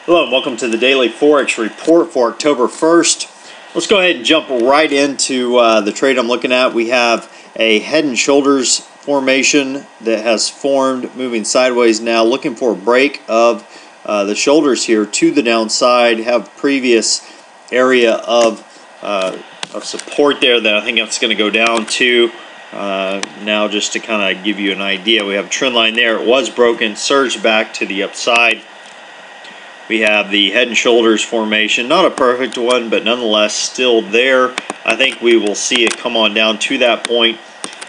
Hello and welcome to the Daily Forex Report for October 1st. Let's go ahead and jump right into the trade I'm looking at. We have a head and shoulders formation that has formed, moving sideways now, looking for a break of the shoulders here to the downside. Have previous area of support there that I think it's going to go down to. Now just to kind of give you an idea, we have a trend line there. It was broken, surged back to the upside. We have the head and shoulders formation, not a perfect one, but nonetheless still there. I think we will see it come on down to that point.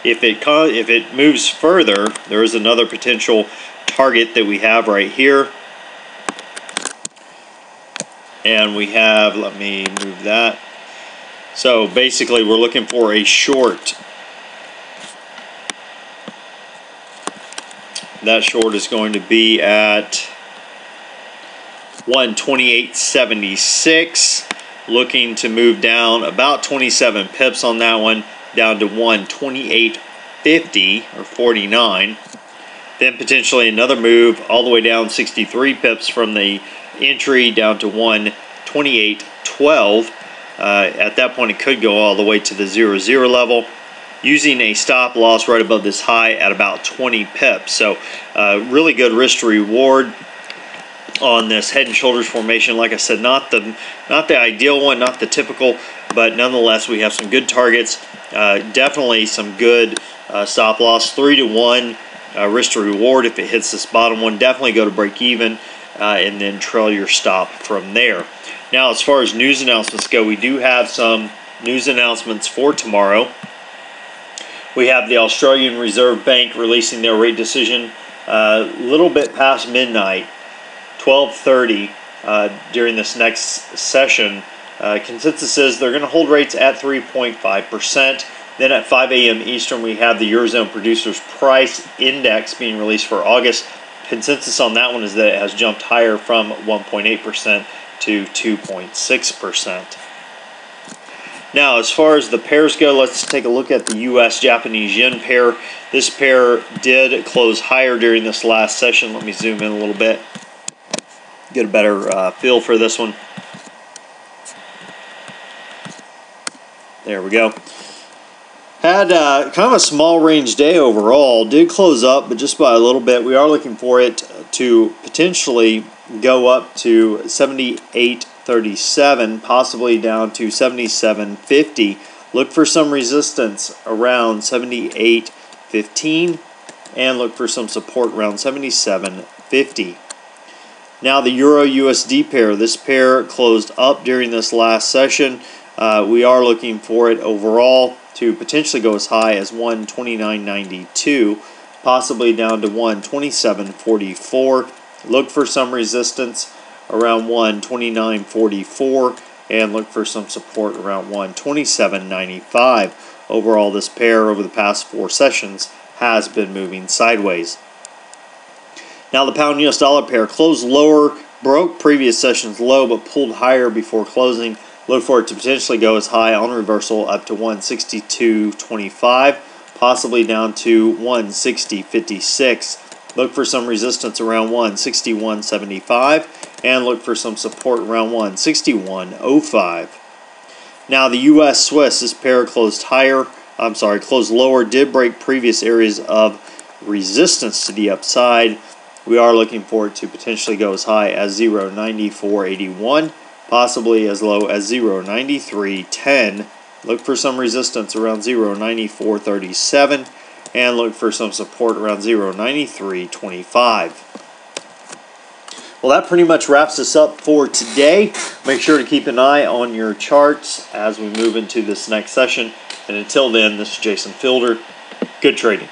If it moves further, there is another potential target that we have right here. And we have, let me move that. So basically we're looking for a short. That short is going to be at 128.76, looking to move down about 27 pips on that one, down to 128.50 or 49. Then potentially another move all the way down 63 pips from the entry down to 128.12. At that point, it could go all the way to the 0-0 level, using a stop loss right above this high at about 20 pips. So really good risk to reward on this head and shoulders formation. Like I said, not the ideal one, not the typical, but nonetheless we have some good targets. Definitely some good stop loss, 3-to-1 risk to reward. If it hits this bottom one, definitely go to break even and then trail your stop from there. Now, as far as news announcements go, we do have some news announcements for tomorrow. We have the Australian Reserve Bank releasing their rate decision a little bit past midnight, 12:30 during this next session. Consensus is they're going to hold rates at 3.5%. Then at 5 a.m. Eastern, we have the Eurozone Producers Price Index being released for August. Consensus on that one is that it has jumped higher from 1.8% to 2.6%. Now, as far as the pairs go, let's take a look at the U.S.-Japanese yen pair. This pair did close higher during this last session. Let me zoom in a little bit, get a better feel for this one. There we go. Had kind of a small range day overall. Did close up, but just by a little bit. We are looking for it to potentially go up to 78.37, possibly down to 77.50. Look for some resistance around 78.15, and look for some support around 77.50. Now the Euro-USD pair. This pair closed up during this last session. We are looking for it overall to potentially go as high as 129.92, possibly down to 127.44. Look for some resistance around 129.44 and look for some support around 127.95. Overall, this pair over the past 4 sessions has been moving sideways. Now the pound US dollar pair closed lower, broke previous session's low, but pulled higher before closing. Look for it to potentially go as high on reversal up to 162.25, possibly down to 160.56. Look for some resistance around 161.75 and look for some support around 161.05. Now the US Swiss, this pair closed lower, did break previous areas of resistance to the upside. We are looking for it to potentially go as high as 0.9481, possibly as low as 0.9310. Look for some resistance around 0.9437 and look for some support around 0.9325. Well, that pretty much wraps us up for today. Make sure to keep an eye on your charts as we move into this next session. And until then, this is Jason Fielder. Good trading.